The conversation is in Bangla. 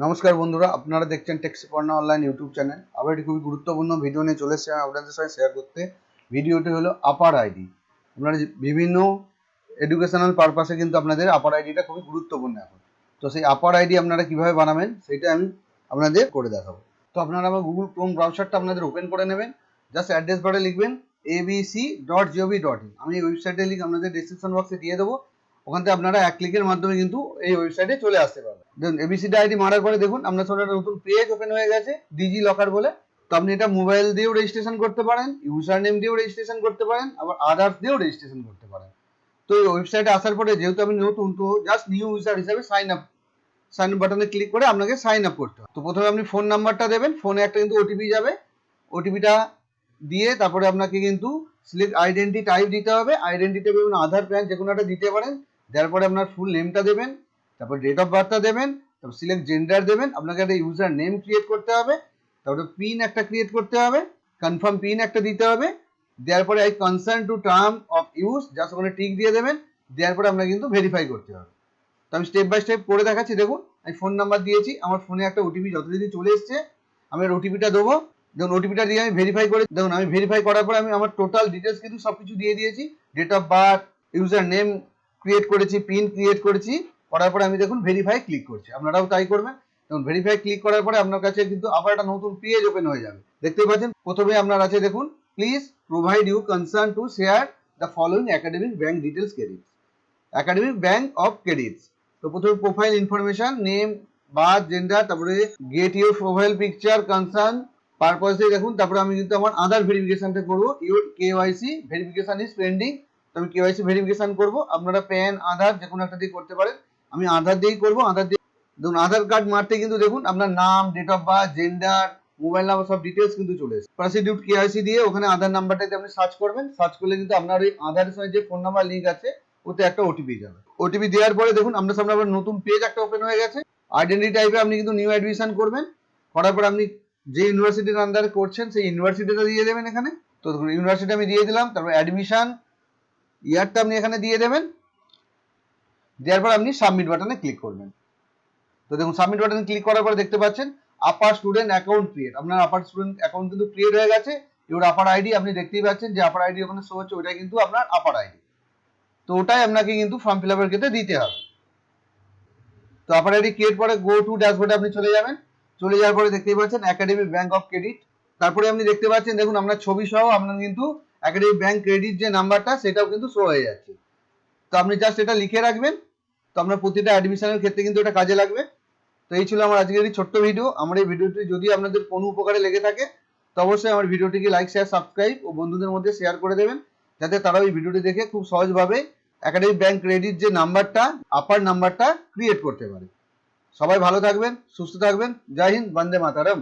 নমস্কার বন্ধুরা, আপনারা দেখছেন টেক্সিপর্ণা অনলাইন ইউটিউব চ্যানেল। আবার একটি খুবই গুরুত্বপূর্ণ ভিডিও নিয়ে চলে এসেছি আপনাদের সঙ্গে শেয়ার করতে। ভিডিওটি হলো আপার আইডি। আপনারা বিভিন্ন এডুকেশনাল পারপাসে কিন্তু আপনাদের আপার আইডিটা খুবই গুরুত্বপূর্ণ এখন। তো সেই আপার আইডি আপনারা কিভাবে বানাবেন সেটা আমি আপনাদের করে দেখাবো। তো আপনারা আমার গুগল ক্রোম ব্রাউজারটা আপনাদের ওপেন করে নেবেন। জাস্ট অ্যাড্রেস বারে লিখবেন abc.gov.in। আমি এই ওয়েবসাইটের লিঙ্ক আপনাদের ডেসক্রিপশন বক্সে দিয়ে দেবো। ওখান থেকে আপনারা এক ক্লিকের মাধ্যমে কিন্তু এই ওয়েবসাইটে চলে আসতে পারবেন। দেখুন এবিসিডি আইডি মারার পরে দেখুন আপনার সামনে একটা নতুন পেজ ওপেন হয়ে গেছে, ডিজি লকার বলে। তো আপনি এটা মোবাইল দিয়েও রেজিস্ট্রেশন করতে পারেন, ইউজার নেম দিয়েও রেজিস্ট্রেশন করতে পারেন, আবার আদার্স দিয়েও রেজিস্ট্রেশন করতে পারেন। তো এই ওয়েবসাইটে আসার পরে যেহেতু আমি নতুন, তো জাস্ট নিউ ইউজার হিসাবে সাইন আপ বাটনে ক্লিক করে আপনাকে সাইন আপ করতে হবে। তো প্রথমে আপনি ফোন নাম্বারটা দেবেন, ফোনে একটা কিন্তু ওটিপি যাবে। ওটিপিটা দিয়ে তারপরে আপনাকে কিন্তু সিলেক্ট আইডেন্টি টাইপ দিতে হবে। আইডেন্টিটি যেমন আধার, প্যান যে কোনো একটা দিতে পারেন। দেওয়ার পরে আপনার ফুল নেমটা দেবেন, তারপর ডেট অফ বার্থটা দেবেন, তারপর সিলেক্ট জেন্ডার দেবেন। আপনাকে একটা ইউজার নেম ক্রিয়েট করতে হবে, তারপরে পিন একটা ক্রিয়েট করতে হবে, কনফার্ম পিন একটা দিতে হবে। দেওয়ার পরে I concern two term of use just ওখানে টিক দিয়ে দেবেন। দেওয়ার পরে আপনাকে কিন্তু ভেরিফাই করতে হবে। তো আমি স্টেপ বাই স্টেপ করে দেখাচ্ছি। দেখুন আমি ফোন নাম্বার দিয়েছি, আমার ফোনে একটা ওটিপি যথারীতি চলে এসছে। আমি ওটিপিটা দেবো। দেখুন ওটিপিটা দিয়ে আমি ভেরিফাই করে, দেখুন আমি ভেরিফাই করার পরে আমি আমার টোটাল ডিটেলস কিন্তু সবকিছু দিয়ে দিয়েছি। Date of birth, user name create করেছি, পিন ক্রিয়েট করেছি। করার পরে আমি দেখুন ভেরিফাই ক্লিক করছি। আপনারাও তাই করবেন। দেখুন ভেরিফাই ক্লিক করার পরে আপনার কাছে কিন্তু আবার একটা নতুন পেজ ওপেন হয়ে যাবে। দেখতেই পাচ্ছেন প্রথমে আপনার আছে দেখুন, please provide you concern to share the following academic bank details credits, academic bank of credits. তো প্রথমে profile information, name, birth, gender, তারপরে get your profile picture, concern purpose দিয়ে দেখুন। তারপরে আমি কিন্তু আমার আধার ভেরিফিকেশনটা করবো। Your KYC verification is pending. তো আমি কেওয়াইসি ভেরিফিকেশন করবো। আপনারা প্যান, আধার যে কোনো একটা দিয়ে করতে পারেন। আমি আধার দিয়েই করবো। আধার দিয়ে দেখুন আধার কার্ড মারতে কিন্তু দেখুন আপনার নাম, date of birth, gender, mobile number সব ডিটেলস কিন্তু চলে এসেছে। প্রসিডিউট কেওয়াইসি দিয়ে ওখানে আধার নাম্বারটাতে আপনি সার্চ করবেন। সার্চ করলে কিন্তু আপনার ওই আধারের সঙ্গে যে ফোন নাম্বার লিঙ্ক আছে ওতে একটা ওটিপি যাবে। ওটিপি দেওয়ার পরে দেখুন আপনার সামনে আবার নতুন পেজ একটা ওপেন হয়ে গেছে। আইডেন্টি টাইপে আপনি কিন্তু নিউ অ্যাডমিশন করবেন। করার পর আপনি যে ইউনিভার্সিটির আন্ডারে করছেন সেই ইউনিভার্সিটিটা দিয়ে দেবেন এখানে। তো দেখুন ইউনিভার্সিটি আমি দিয়ে দিলাম। তারপর অ্যাডমিশন ইয়ারটা আপনি এখানে দিয়ে দেবেন। দেওয়ার পর আপনি সাবমিট বাটনে ক্লিক করবেন। তো দেখুন সাবমিট বাটনে ক্লিক করার পরে দেখতে পাচ্ছেন আপার স্টুডেন্ট অ্যাকাউন্ট ক্রিয়েট। আপনার আপার স্টুডেন্ট অ্যাকাউন্ট কিন্তু ক্রিয়েট হয়ে গেছে। এবার আপার আইডি আপনি দেখতেই পাচ্ছেন যে আপার আইডি ওখানে শো হচ্ছে, ওটাই কিন্তু আপনার আপার আইডি। তো ওটাই আপনাকে কিন্তু ফর্ম ফিল আপের ক্ষেত্রে দিতে হবে। তো আপার আইডি ক্রিয়েট করে গো টু ড্যাশবোর্ডে আপনি চলে যাবেন। চলে যাওয়ার পরে দেখতেই পাচ্ছেন একাডেমিক ব্যাংক অফ ক্রেডিট। তারপরে আপনি দেখতে পাচ্ছেন দেখুন আপনার ছবি সহ আপনার কিন্তু একাডেমিক ব্যাংক ক্রেডিট যে নাম্বারটা সেটাও কিন্তু শো হয়ে যাচ্ছে। তো আপনি জাস্ট এটা লিখে রাখবেন। তো আপনার প্রতিটা অ্যাডমিশনের ক্ষেত্রে কিন্তু এটা কাজে লাগবে। তো এই ছিল আমার আজকের এই ছোট্ট ভিডিও। আমার এই ভিডিওটি যদি আপনাদের কোনো উপকারে লেগে থাকে তো অবশ্যই আমার ভিডিওটিকে লাইক, শেয়ার, সাবস্ক্রাইব ও বন্ধুদের মধ্যে শেয়ার করে দেবেন, যাতে তারাও এই ভিডিওটি দেখে খুব সহজভাবে একাডেমিক ব্যাংক ক্রেডিট যে নাম্বারটা, আপার নাম্বারটা ক্রিয়েট করতে পারে। সবাই ভালো থাকবেন, সুস্থ থাকবেন। জয় হিন্দ, বন্দে মাতরম।